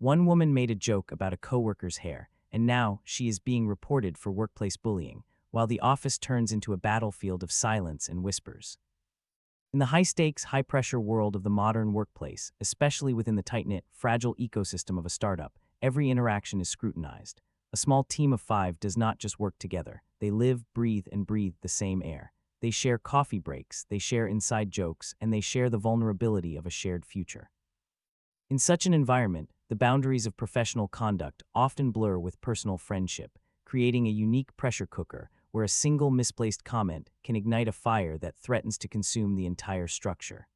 One woman made a joke about a coworker's hair, and now she is being reported for workplace bullying, while the office turns into a battlefield of silence and whispers. In the high-stakes, high-pressure world of the modern workplace, especially within the tight-knit, fragile ecosystem of a startup, every interaction is scrutinized. A small team of 5 does not just work together. They live, and breathe the same air. They share coffee breaks, they share inside jokes, and they share the vulnerability of a shared future. In such an environment, the boundaries of professional conduct often blur with personal friendship, creating a unique pressure cooker where a single misplaced comment can ignite a fire that threatens to consume the entire structure.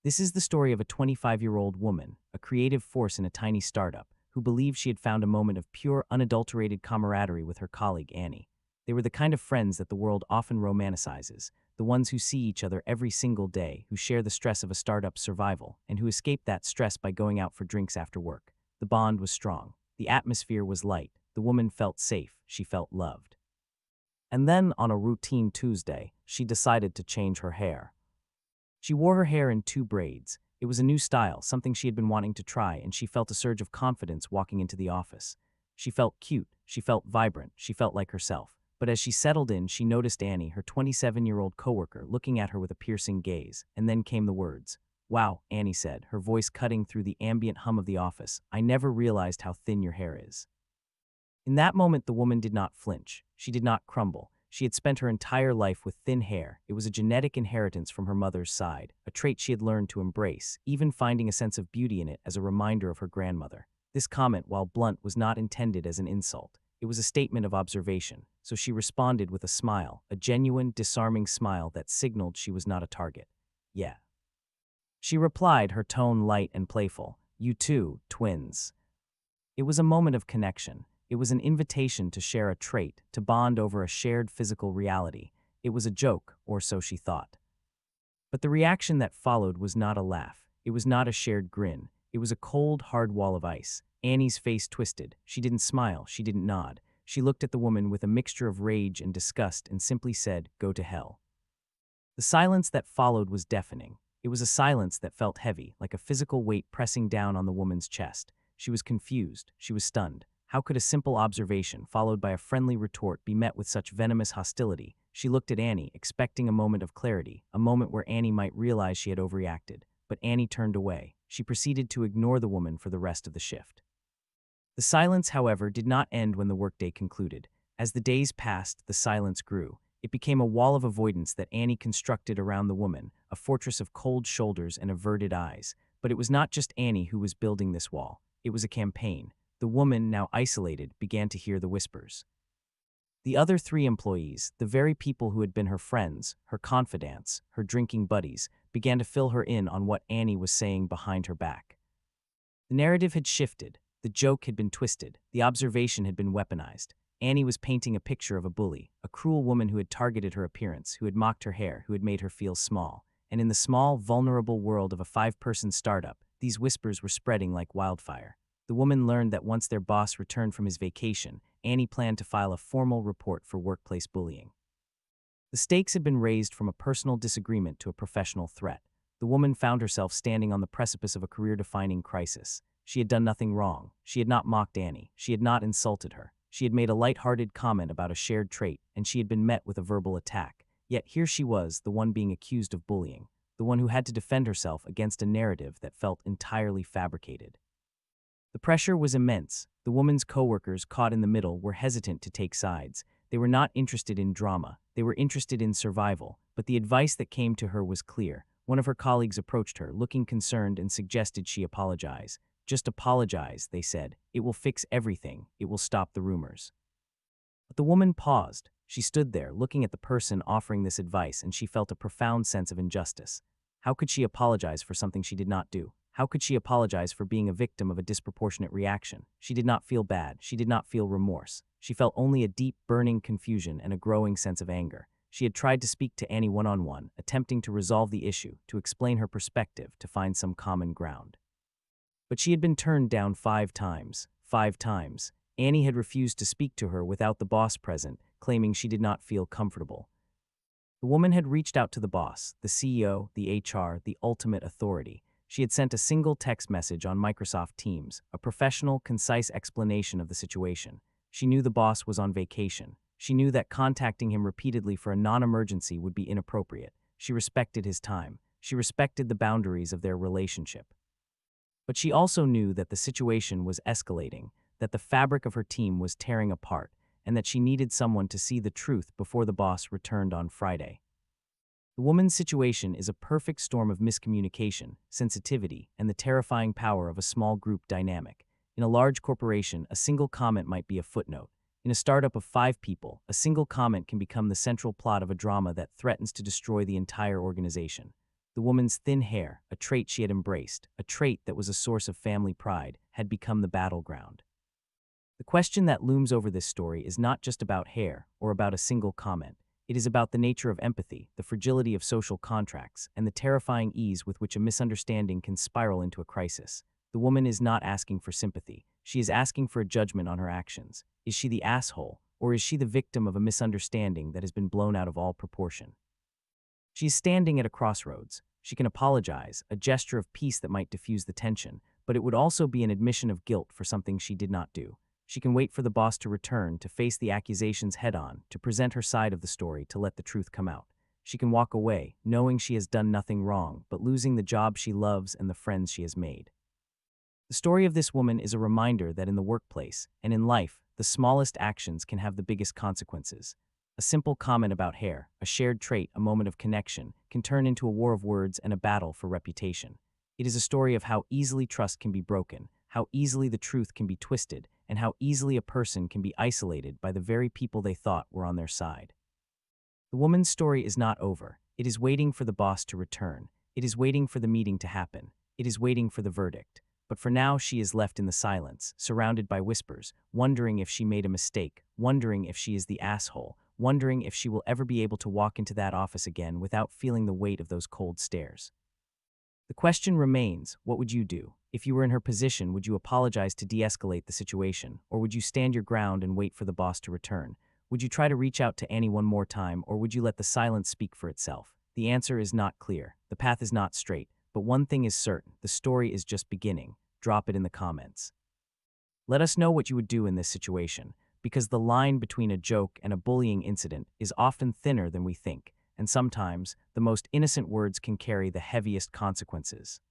This is the story of a 25-year-old woman, a creative force in a tiny startup, who believed she had found a moment of pure, unadulterated camaraderie with her colleague Annie. They were the kind of friends that the world often romanticizes, the ones who see each other every single day, who share the stress of a startup's survival, and who escape that stress by going out for drinks after work. The bond was strong. The atmosphere was light. The woman felt safe. She felt loved. And then, on a routine Tuesday, she decided to change her hair. She wore her hair in 2 braids. It was a new style, something she had been wanting to try, and she felt a surge of confidence walking into the office. She felt cute. She felt vibrant. She felt like herself. But as she settled in, she noticed Annie, her 27-year-old coworker, looking at her with a piercing gaze. And then came the words. "Wow," Annie said, her voice cutting through the ambient hum of the office. "I never realized how thin your hair is." In that moment, the woman did not flinch. She did not crumble. She had spent her entire life with thin hair. It was a genetic inheritance from her mother's side, a trait she had learned to embrace, even finding a sense of beauty in it as a reminder of her grandmother. This comment, while blunt, was not intended as an insult. It was a statement of observation, so she responded with a smile, a genuine, disarming smile that signaled she was not a target. "Yeah." She replied, her tone light and playful. "You too, twins." It was a moment of connection. It was an invitation to share a trait, to bond over a shared physical reality. It was a joke, or so she thought. But the reaction that followed was not a laugh. It was not a shared grin. It was a cold, hard wall of ice. Annie's face twisted. She didn't smile. She didn't nod. She looked at the woman with a mixture of rage and disgust and simply said, "Go to hell." The silence that followed was deafening. It was a silence that felt heavy, like a physical weight pressing down on the woman's chest. She was confused. She was stunned. How could a simple observation, followed by a friendly retort, be met with such venomous hostility? She looked at Annie, expecting a moment of clarity, a moment where Annie might realize she had overreacted. But Annie turned away. She proceeded to ignore the woman for the rest of the shift. The silence, however, did not end when the workday concluded. As the days passed, the silence grew. It became a wall of avoidance that Annie constructed around the woman, a fortress of cold shoulders and averted eyes. But it was not just Annie who was building this wall. It was a campaign. The woman, now isolated, began to hear the whispers. The other 3 employees, the very people who had been her friends, her confidants, her drinking buddies, began to fill her in on what Annie was saying behind her back. The narrative had shifted. The joke had been twisted. The observation had been weaponized. Annie was painting a picture of a bully, a cruel woman who had targeted her appearance, who had mocked her hair, who had made her feel small. And in the small, vulnerable world of a 5-person startup, these whispers were spreading like wildfire. The woman learned that once their boss returned from his vacation, Annie planned to file a formal report for workplace bullying. The stakes had been raised from a personal disagreement to a professional threat. The woman found herself standing on the precipice of a career-defining crisis. She had done nothing wrong. She had not mocked Annie. She had not insulted her. She had made a light-hearted comment about a shared trait, and she had been met with a verbal attack. Yet here she was, the one being accused of bullying, the one who had to defend herself against a narrative that felt entirely fabricated. The pressure was immense. The woman's coworkers, caught in the middle, were hesitant to take sides. They were not interested in drama. They were interested in survival. But the advice that came to her was clear. One of her colleagues approached her, looking concerned, and suggested she apologize. "Just apologize," they said. "It will fix everything. It will stop the rumors." But the woman paused. She stood there, looking at the person offering this advice, and she felt a profound sense of injustice. How could she apologize for something she did not do? How could she apologize for being a victim of a disproportionate reaction? She did not feel bad. She did not feel remorse. She felt only a deep, burning confusion and a growing sense of anger. She had tried to speak to Annie one-on-one, attempting to resolve the issue, to explain her perspective, to find some common ground. But she had been turned down 5 times. 5 times. Annie had refused to speak to her without the boss present, claiming she did not feel comfortable. The woman had reached out to the boss, the CEO, the HR, the ultimate authority. She had sent a single text message on Microsoft Teams, a professional, concise explanation of the situation. She knew the boss was on vacation. She knew that contacting him repeatedly for a non-emergency would be inappropriate. She respected his time. She respected the boundaries of their relationship. But she also knew that the situation was escalating, that the fabric of her team was tearing apart, and that she needed someone to see the truth before the boss returned on Friday. The woman's situation is a perfect storm of miscommunication, sensitivity, and the terrifying power of a small group dynamic. In a large corporation, a single comment might be a footnote. In a startup of 5 people, a single comment can become the central plot of a drama that threatens to destroy the entire organization. The woman's thin hair, a trait she had embraced, a trait that was a source of family pride, had become the battleground. The question that looms over this story is not just about hair or about a single comment. It is about the nature of empathy, the fragility of social contracts, and the terrifying ease with which a misunderstanding can spiral into a crisis. The woman is not asking for sympathy. She is asking for a judgment on her actions. Is she the asshole, or is she the victim of a misunderstanding that has been blown out of all proportion? She is standing at a crossroads. She can apologize, a gesture of peace that might diffuse the tension, but it would also be an admission of guilt for something she did not do. She can wait for the boss to return, to face the accusations head-on, to present her side of the story, to let the truth come out. She can walk away, knowing she has done nothing wrong, but losing the job she loves and the friends she has made. The story of this woman is a reminder that in the workplace and in life, the smallest actions can have the biggest consequences. A simple comment about hair, a shared trait, a moment of connection, can turn into a war of words and a battle for reputation. It is a story of how easily trust can be broken, how easily the truth can be twisted, and how easily a person can be isolated by the very people they thought were on their side. The woman's story is not over. It is waiting for the boss to return. It is waiting for the meeting to happen. It is waiting for the verdict. But for now, she is left in the silence, surrounded by whispers, wondering if she made a mistake, wondering if she is the asshole, wondering if she will ever be able to walk into that office again without feeling the weight of those cold stares. The question remains, what would you do? If you were in her position, would you apologize to de-escalate the situation, or would you stand your ground and wait for the boss to return? Would you try to reach out to Annie one more time, or would you let the silence speak for itself? The answer is not clear. The path is not straight, but one thing is certain, the story is just beginning. Drop it in the comments. Let us know what you would do in this situation, because the line between a joke and a bullying incident is often thinner than we think, and sometimes the most innocent words can carry the heaviest consequences.